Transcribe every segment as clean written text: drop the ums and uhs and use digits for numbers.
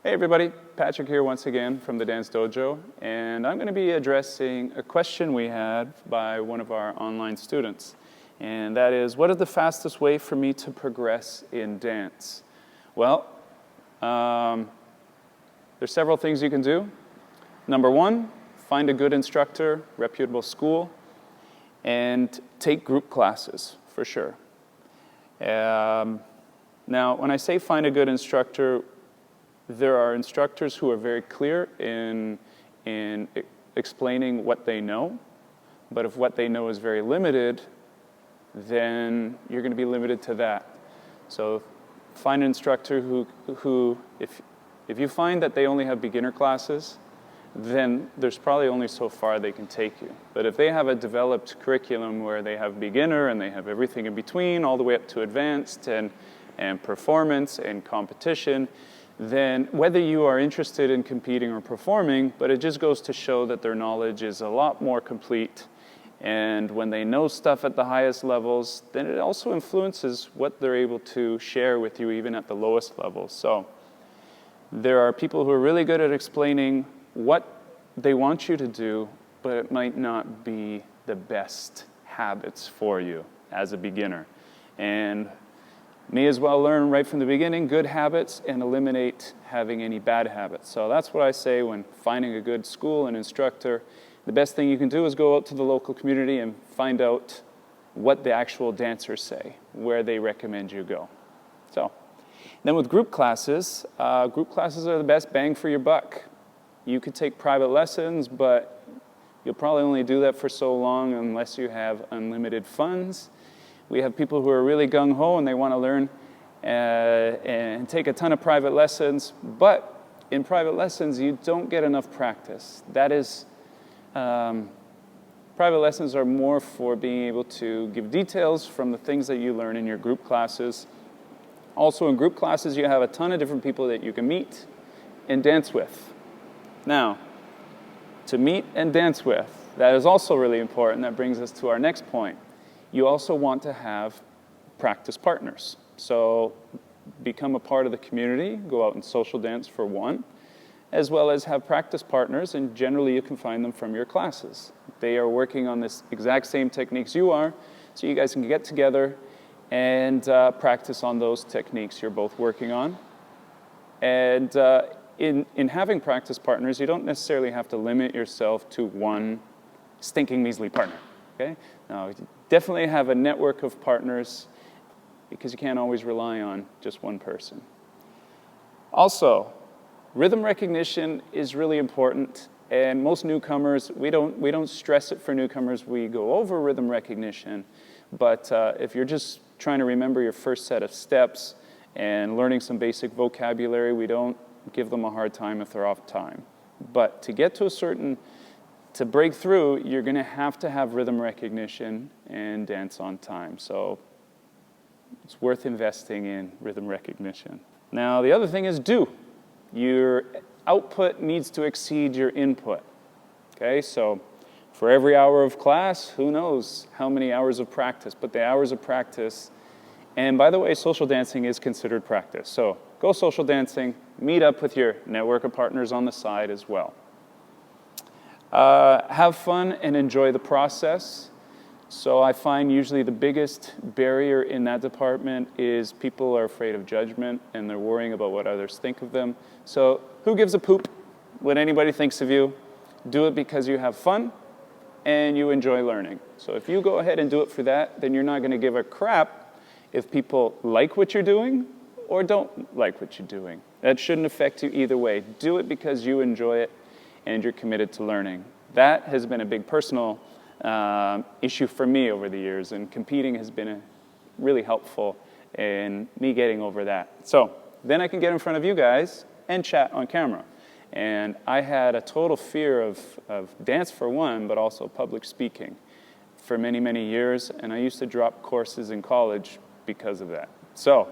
Hey everybody, Patrick here once again from the Dance Dojo, and I'm going to be addressing a question we had by one of our online students, and that is, what is the fastest way for me to progress in dance? Well, there's several things you can do. Number one, find a good instructor, reputable school, and take group classes, for sure. Now, when I say find a good instructor, there are instructors who are very clear in explaining what they know, but if what they know is very limited, then you're going to be limited to that. So find an instructor who if you find that they only have beginner classes, then there's probably only so far they can take you. But if they have a developed curriculum where they have beginner and they have everything in between, all the way up to advanced and performance and competition, then whether you are interested in competing or performing, but it just goes to show that their knowledge is a lot more complete. And when they know stuff at the highest levels, then it also influences what they're able to share with you even at the lowest levels. So there are people who are really good at explaining what they want you to do, but it might not be the best habits for you as a beginner. And may as well learn right from the beginning good habits and eliminate having any bad habits. So that's what I say when finding a good school and instructor. The best thing you can do is go out to the local community and find out what the actual dancers say, where they recommend you go. So then with group classes are the best bang for your buck. You could take private lessons, but you'll probably only do that for so long unless you have unlimited funds. We have people who are really gung-ho and they want to learn and take a ton of private lessons, but in private lessons you don't get enough practice. That is, private lessons are more for being able to give details from the things that you learn in your group classes. Also in group classes you have a ton of different people that you can meet and dance with. Now, to meet and dance with, that is also really important. That brings us to our next point. You also want to have practice partners. So become a part of the community, go out and social dance for one, as well as have practice partners, and generally you can find them from your classes. They are working on this exact same techniques you are, so you guys can get together and practice on those techniques you're both working on. And in having practice partners, you don't necessarily have to limit yourself to one stinking measly partner, okay? Now, definitely have a network of partners because you can't always rely on just one person. Also, rhythm recognition is really important, and most newcomers, we don't stress it for newcomers. We go over rhythm recognition, but if you're just trying to remember your first set of steps and learning some basic vocabulary, we don't give them a hard time if they're off time. But to get to break through, you're going to have rhythm recognition and dance on time. So it's worth investing in rhythm recognition. Now, the other thing is do. Your output needs to exceed your input. Okay, so for every hour of class, who knows how many hours of practice, but the hours of practice, and by the way, social dancing is considered practice. So go social dancing, meet up with your network of partners on the side as well. Have fun and enjoy the process. So I find usually the biggest barrier in that department is people are afraid of judgment and they're worrying about what others think of them. So who gives a poop what anybody thinks of you? Do it because you have fun and you enjoy learning. So if you go ahead and do it for that, then you're not going to give a crap if people like what you're doing or don't like what you're doing. That shouldn't affect you either way. Do it because you enjoy it and you're committed to learning. That has been a big personal issue for me over the years, and competing has been really helpful in me getting over that. So then I can get in front of you guys and chat on camera. And I had a total fear of dance for one, but also public speaking for many, many years, and I used to drop courses in college because of that. So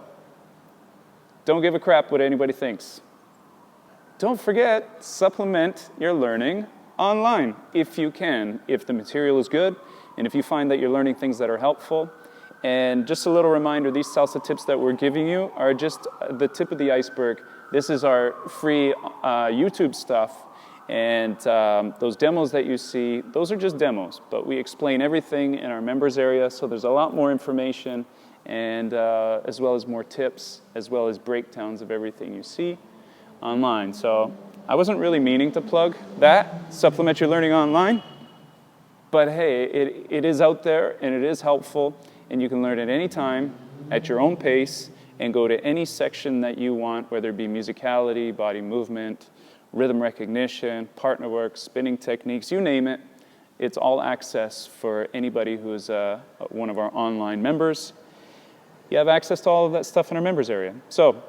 don't give a crap what anybody thinks. Don't forget, supplement your learning online if you can, if the material is good, and if you find that you're learning things that are helpful, And just a little reminder, these salsa tips that we're giving you are just the tip of the iceberg. This is our free YouTube stuff. And those demos that you see, those are just demos. But we explain everything in our members area, so there's a lot more information, and as well as more tips, as well as breakdowns of everything you see online. So I wasn't really meaning to plug that, Supplement Your Learning Online. But hey, it is out there, and it is helpful. And you can learn at any time, at your own pace, and go to any section that you want, whether it be musicality, body movement, rhythm recognition, partner work, spinning techniques, you name it. It's all access for anybody who is one of our online members. You have access to all of that stuff in our members area. So,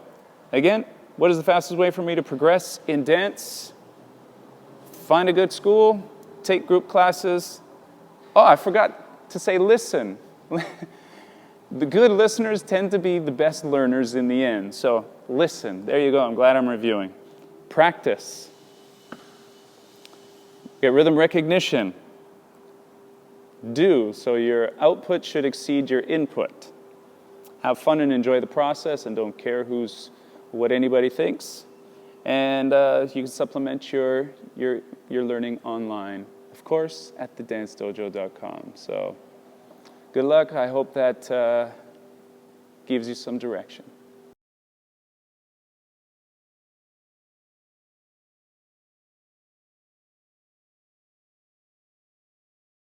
again, what is the fastest way for me to progress in dance? Find a good school, take group classes. Oh, I forgot to say listen. The good listeners tend to be the best learners in the end. So listen. There you go. I'm glad I'm reviewing. Practice. Get rhythm recognition. Do. So your output should exceed your input. Have fun and enjoy the process, and don't care what anybody thinks. And you can supplement your learning online, of course, at thedancedojo.com. So good luck. I hope that gives you some direction.